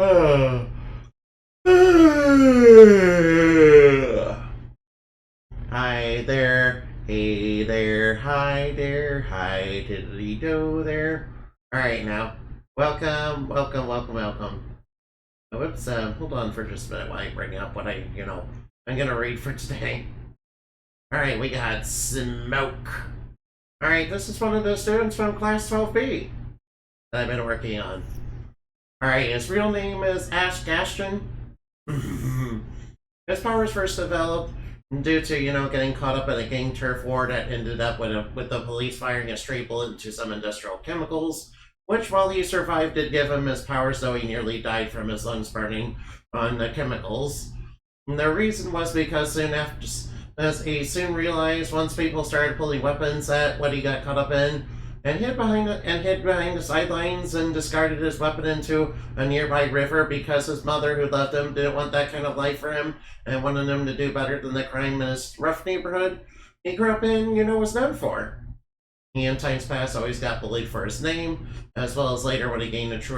Uh, Hi there, hey there, hi there, hi diddly do there. Alright now, welcome. Whoops, hold on for just a minute while I bring up what I'm gonna read for today. Alright, we got Smoke. Alright, this is one of the students from Class 12B that I've been working on. Alright, his real name is Ash Gaston. His powers first developed due to, getting caught up in a gang turf war that ended up with the police firing a stray bullet into some industrial chemicals, which, while he survived, did give him his powers, though he nearly died from his lungs burning on the chemicals. And the reason was because as he soon realized, once people started pulling weapons at what he got caught up in, and hid behind the sidelines and discarded his weapon into a nearby river because his mother, who loved him, didn't want that kind of life for him and wanted him to do better than the crime in his rough neighborhood he grew up in, was known for. He, in times past, always got bullied for his name, as well as later when he gained his true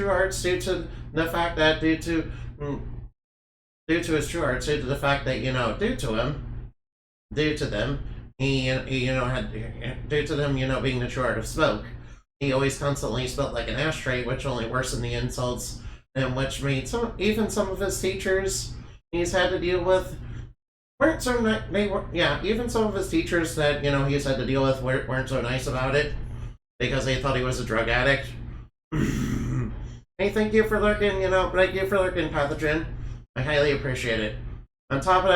arts due to the fact that due to his true arts, due to the fact that, due to them, he had, due to them, being the true art of smoke, he always constantly smelled like an ashtray, which only worsened the insults, and which made even some of his teachers he's had to deal with weren't so nice. Even some of his teachers that he's had to deal with weren't so nice about it because they thought he was a drug addict. Hey, thank you for lurking, Pathogen. I highly appreciate it. On top of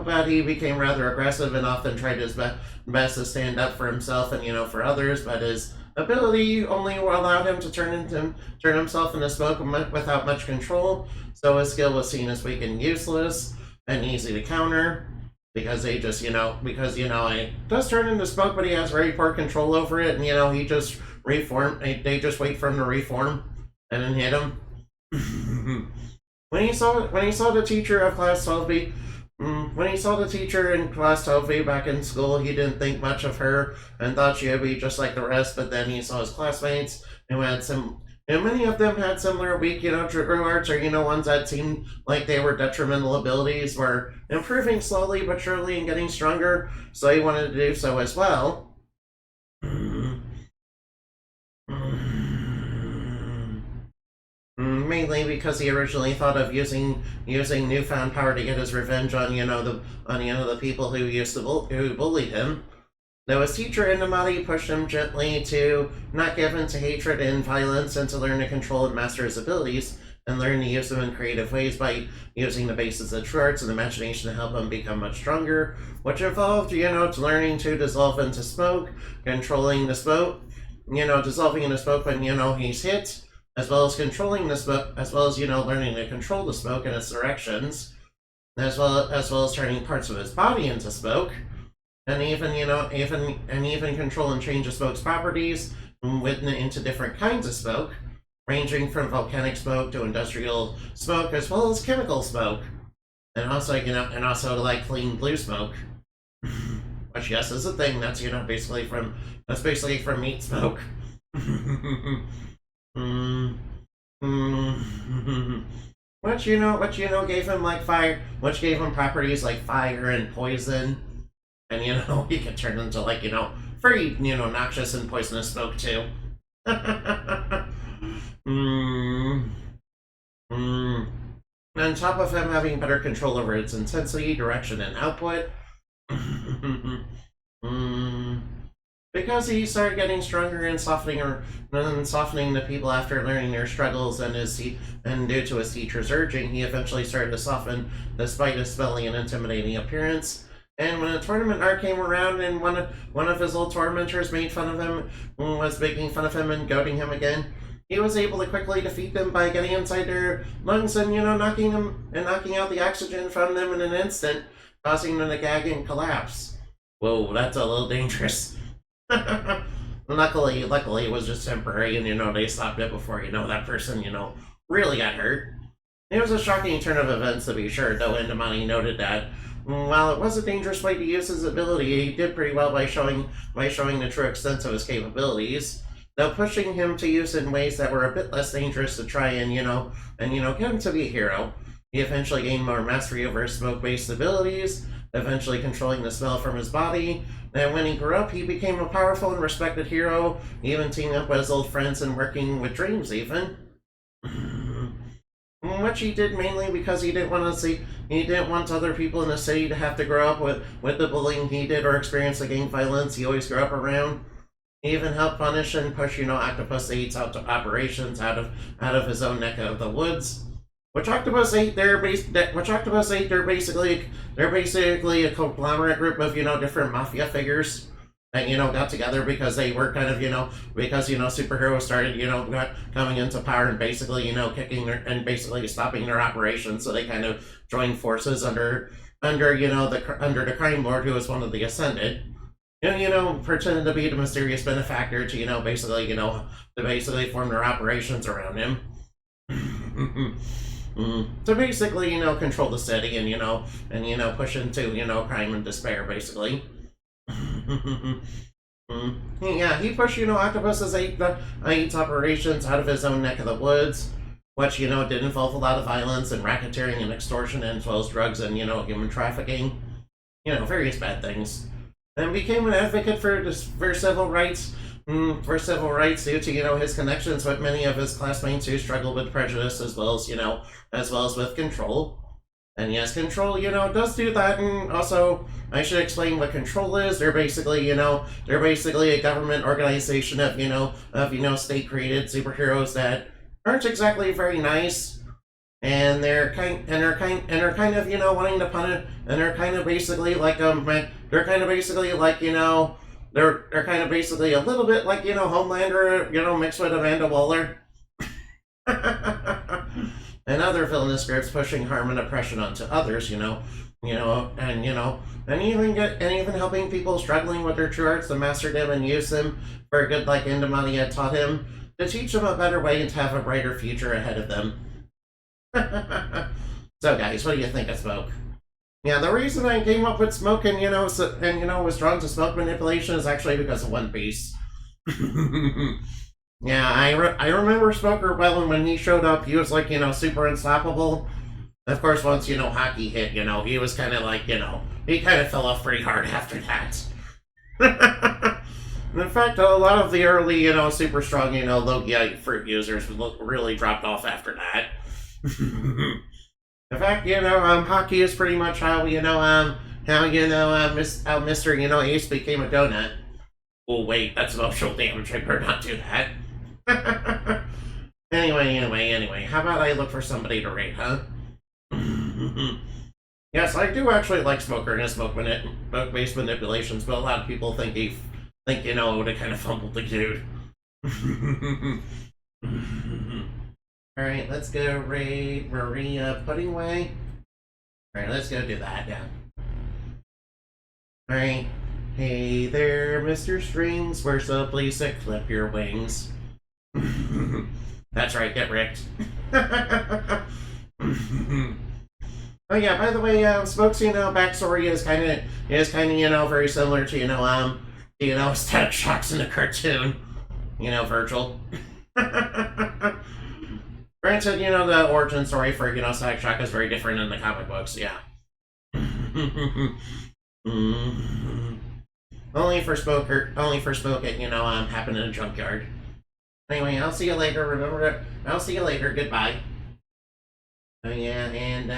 that, he became rather aggressive and often tried his best to stand up for himself and for others. But his ability only allowed him to turn himself into smoke without much control. So his skill was seen as weak and useless and easy to counter because he just he does turn into smoke, but he has very poor control over it, and he just reform. They just wait for him to reform and then hit him. When he saw the teacher of Class 12B, when he saw the teacher in Class 12B back in school, he didn't think much of her and thought she would be just like the rest. But then he saw his classmates who had many of them had similar weak, true arts, or ones that seemed like they were detrimental abilities, were improving slowly but surely and getting stronger. So he wanted to do so as well. Mainly because he originally thought of using newfound power to get his revenge on the people who bullied him. Though his teacher Inamati pushed him gently to not give in to hatred and violence and to learn to control and master his abilities and learn to use them in creative ways by using the basis of true arts and imagination to help him become much stronger, which involved to learning to dissolve into smoke, controlling the smoke, dissolving into smoke when he's hit, as well as controlling the smoke, as well as learning to control the smoke and its directions, as well as turning parts of his body into smoke, and even control and change the smoke's properties into different kinds of smoke, ranging from volcanic smoke to industrial smoke, as well as chemical smoke, and also like clean blue smoke, which yes is a thing. That's basically from meat smoke. Which gave him like fire, which gave him properties like fire and poison, and he could turn into like very noxious and poisonous smoke too. On top of him having better control over its intensity, direction, and output. Because he started getting stronger and softening the people after learning their struggles, and due to his teacher's urging, he eventually started to soften despite his smelly and intimidating appearance. And when a tournament arc came around and one of his old tormentors made fun of him, was making fun of him and goading him again, he was able to quickly defeat them by getting inside their lungs and knocking out the oxygen from them in an instant, causing them to gag and collapse. Whoa, that's a little dangerous. Luckily, it was just temporary, and they stopped it before that person really got hurt. It was a shocking turn of events to be sure, though Indamani noted that while it was a dangerous way to use his ability, he did pretty well by showing the true extent of his capabilities. though pushing him to use in ways that were a bit less dangerous to try and, get him to be a hero. He eventually gained more mastery over his smoke-based abilities, eventually controlling the smell from his body. And when he grew up, he became a powerful and respected hero, even teaming up with his old friends and working with dreams, even. Which he did mainly because he didn't want other people in the city to have to grow up with the bullying he did or experience the gang violence he always grew up around. He even helped punish and push, Octopus 8's out to operations out of his own neck of the woods. Which Octopus 8, they're basically a conglomerate group of, different mafia figures that, got together because they were kind of, because, superheroes started, coming into power and basically, kicking their, and basically stopping their operations. So they kind of joined forces under the crime lord, who was one of the Ascended. Pretended to be the mysterious benefactor to, basically form their operations around him. To basically, control the city and, push into, crime and despair, basically. Yeah, he pushed, Octopus's 8's operations out of his own neck of the woods, which, did involve a lot of violence and racketeering and extortion, as well as drugs and, human trafficking. Various bad things. And became an advocate for civil rights, due to, his connections with many of his classmates who struggled with prejudice as well as with control. And yes, Control, does do that, and also, I should explain what Control is. They're basically, a government organization of, state-created superheroes that aren't exactly very nice, and they're kind of, wanting to punish, and they're kind of basically like, they're kind of basically a little bit like, Homelander, mixed with Amanda Waller. And other villainous groups pushing harm and oppression onto others, and even helping people struggling with their true arts to master them and use them for good, like Indomalia taught him, to teach them a better way and to have a brighter future ahead of them. So, guys, what do you think of Smoke? Yeah, the reason I came up with Smoke and was drawn to smoke manipulation is actually because of One Piece. Yeah, I remember Smoker well, and when he showed up, he was like, super unstoppable. Of course, once, Haki hit, he was kind of like, he kind of fell off pretty hard after that. In fact, a lot of the early, super strong, Logia fruit users really dropped off after that. In fact, Haki is pretty much how, Mr. Ace became a donut. Oh, wait, that's emotional damage. I better not do that. Anyway, how about I look for somebody to rate, huh? Yes, I do actually like Smoker and his smoke-based manipulations, but a lot of people think they kind of fumbled the dude. Alright, let's go raid Maria Puddingway. Alright, let's go do that, yeah. Alright. Hey there, Mr. Strings, we're so pleased to clip your wings. That's right, get wrecked. Oh yeah, by the way, Smoke's, backstory is kind of, very similar to, Static Shock's in the cartoon. Virgil. Granted, the origin story for, Static Shock is very different in the comic books, yeah. Only for Smoke it, happened in a junkyard. Anyway, I'll see you later, remember it. I'll see you later, goodbye. Oh yeah, and,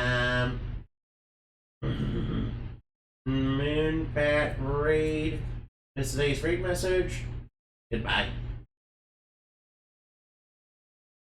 Moonbat Raid is today's raid message. Goodbye.